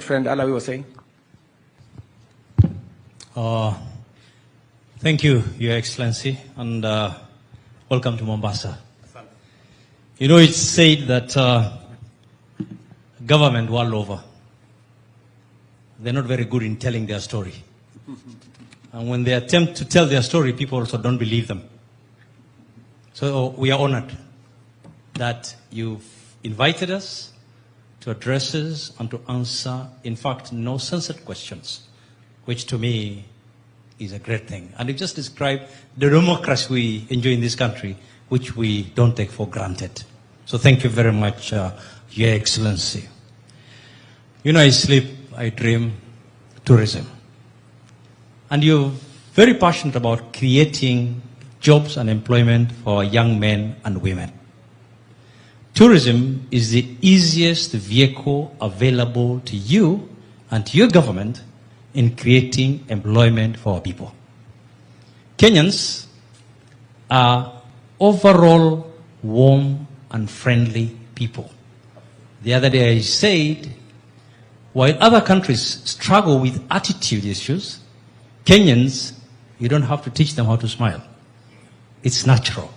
friend Alawi was saying. Thank you, Your Excellency, and welcome to Mombasa. You know, it's said that government world over, they're not very good in telling their story. And when they attempt to tell their story, people also don't believe them. So we are honored that you've invited us to address us and to answer, in fact, no censored questions, which to me is a great thing. And you just described the democracy we enjoy in this country, which we don't take for granted. So thank you very much, Your Excellency. You know, I sleep, I dream tourism. And you're very passionate about creating jobs and employment for young men and women. Tourism is the easiest vehicle available to you and to your government in creating employment for our people. Kenyans are overall warm and friendly people. The other day I said, while other countries struggle with attitude issues, Kenyans, you don't have to teach them how to smile. It's natural.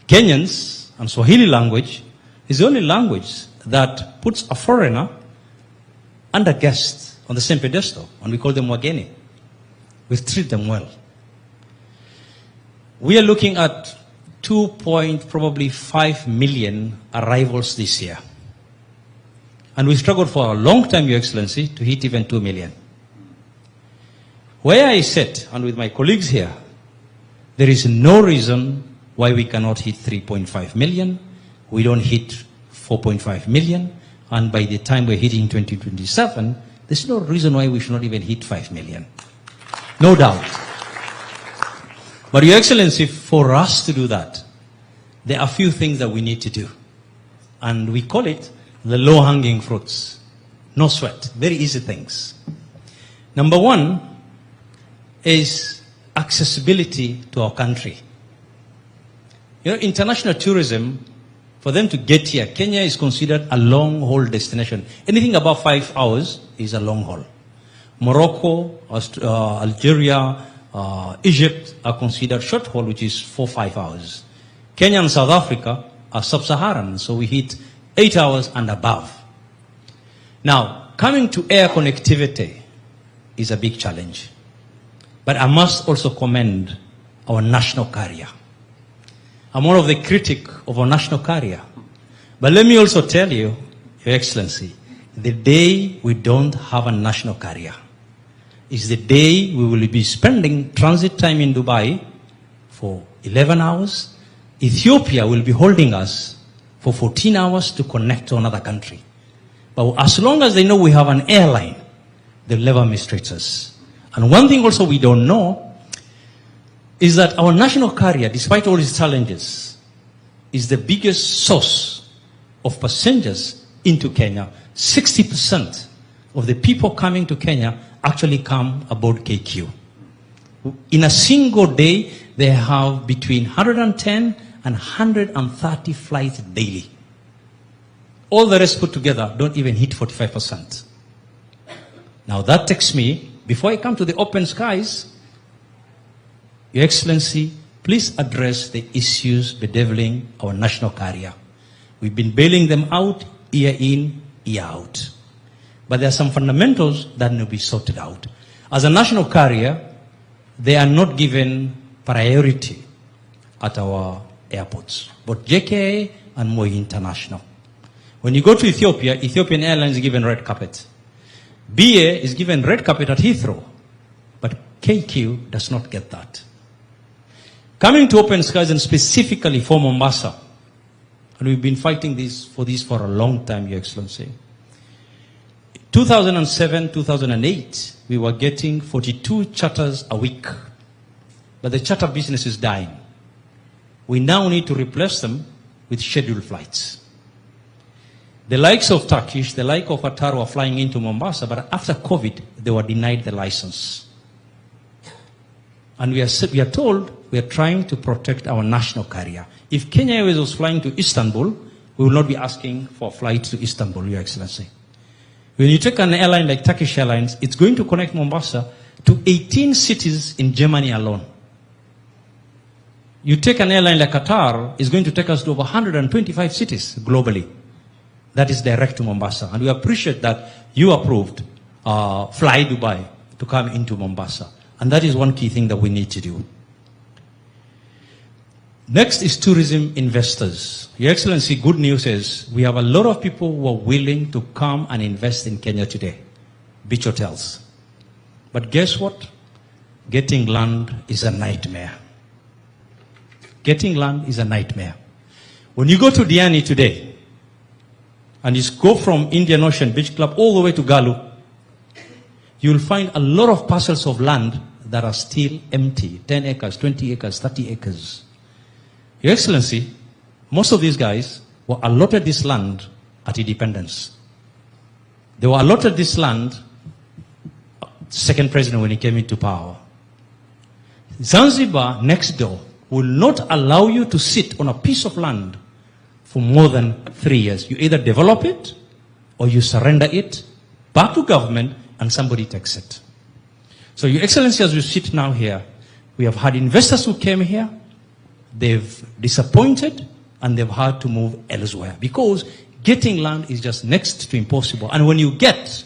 Kenyans and Swahili language is the only language that puts a foreigner and a guest on the same pedestal, and we call them wageni. We treat them well. We are looking at 2.5 million arrivals this year. And we struggled for a long time, Your Excellency, to hit even 2 million. Where I sit, and with my colleagues here, there is no reason why we cannot hit 3.5 million. We don't hit 4.5 million. And by the time we're hitting 2027, there's no reason why we should not even hit 5 million. No doubt. But Your Excellency, for us to do that, there are a few things that we need to do. And we call it the low-hanging fruits. No sweat. Very easy things. Number one is accessibility to our country. You know, international tourism, for them to get here, Kenya is considered a long-haul destination. Anything above 5 hours is a long haul. Morocco, Algeria, Egypt are considered short haul, which is 4-5 hours. Kenya and South Africa are sub-Saharan, so we hit 8 hours and above. Now, coming to air connectivity is a big challenge. But I must also commend our national carrier. I'm one of the critics of our national carrier. But let me also tell you, Your Excellency, the day we don't have a national carrier is the day we will be spending transit time in Dubai for 11 hours. Ethiopia will be holding us for 14 hours to connect to another country. But as long as they know we have an airline, they'll never mistreat us. And one thing also we don't know is that our national carrier, despite all its challenges, is the biggest source of passengers into Kenya. 60% of the people coming to Kenya actually come aboard KQ. In a single day, they have between 110 and 130 flights daily. All the rest put together don't even hit 45%. Now that takes me, before I come to the open skies, Your Excellency, please address the issues bedeviling our national carrier. We've been bailing them out year in, year out. But there are some fundamentals that need to be sorted out. As a national carrier, they are not given priority at our airports, both JKA and Moi International. When you go to Ethiopia, Ethiopian Airlines is given red carpet. BA is given red carpet at Heathrow, but KQ does not get that. Coming to open skies, and specifically for Mombasa, and we've been fighting for a long time, Your Excellency. 2007, 2008, we were getting 42 charters a week, but the charter business is dying. We now need to replace them with scheduled flights. The likes of Turkish, the like of Qatar were flying into Mombasa, but after COVID, they were denied the license. And we are told we are trying to protect our national carrier. If Kenya Airways was flying to Istanbul, we will not be asking for a flight to Istanbul, Your Excellency. When you take an airline like Turkish Airlines, it's going to connect Mombasa to 18 cities in Germany alone. You take an airline like Qatar, it's going to take us to over 125 cities globally. That is direct to Mombasa. And we appreciate that you approved Fly Dubai to come into Mombasa. And that is one key thing that we need to do. Next is tourism investors. Your Excellency, good news is we have a lot of people who are willing to come and invest in Kenya today. Beach hotels. But guess what? Getting land is a nightmare. Getting land is a nightmare. When you go to Diani today, and you go from Indian Ocean Beach Club all the way to Galu, you'll find a lot of parcels of land that are still empty. 10 acres, 20 acres, 30 acres. Your Excellency, most of these guys were allotted this land at independence. They were allotted this land, second president when he came into power. Zanzibar, next door, will not allow you to sit on a piece of land for more than 3 years. You either develop it or you surrender it back to government and somebody takes it. So Your Excellency, as we sit now here, we have had investors who came here, they've disappointed and they've had to move elsewhere because getting land is just next to impossible. And when you get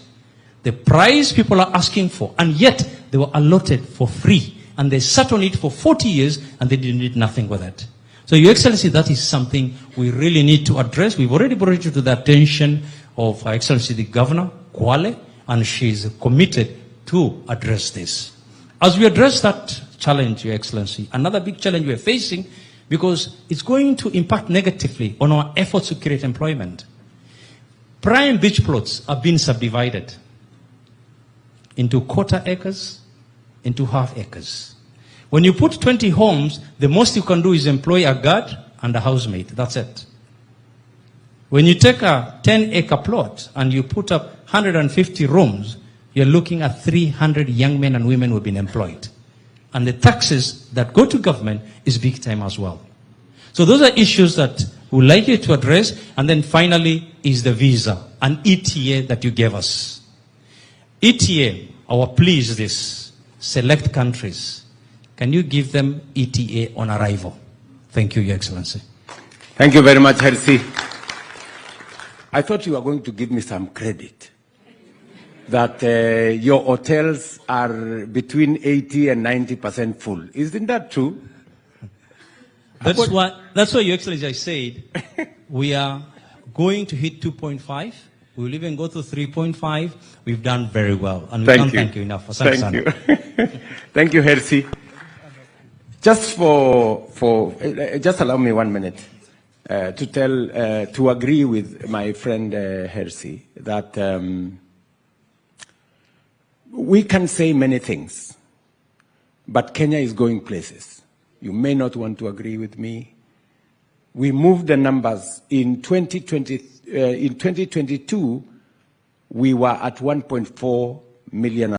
the price people are asking for, and yet they were allotted for free, and they sat on it for 40 years and they did nothing with it. So Your Excellency, that is something we really need to address. We've already brought it to the attention of Her Excellency the Governor, Kwale, and she's committed to address this. As we address that challenge, Your Excellency, another big challenge we're facing, because it's going to impact negatively on our efforts to create employment. Prime beach plots are being subdivided into quarter acres, into half acres. When you put 20 homes, the most you can do is employ a guard and a housemaid. That's it. When you take a 10-acre plot and you put up 150 rooms, you're looking at 300 young men and women who have been employed. And the taxes that go to government is big time as well. So those are issues that we'd like you to address. And then finally is the visa and ETA that you gave us. ETA, our plea is this: select countries. Can you give them ETA on arrival? Thank you, Your Excellency. Thank you very much, Hersi. I thought you were going to give me some credit that your hotels are between 80 and 90% full. Isn't that true? That's why, Your Excellency, I said we are going to hit 2.5. We will even go to 3.5. We've done very well. And we can't thank you enough. Thank you. Thank you, Hersi. Just just allow me 1 minute to agree with my friend Hersi that we can say many things, but Kenya is going places. You may not want to agree with me. We moved the numbers in 2020. In 2022, we were at 1.4 million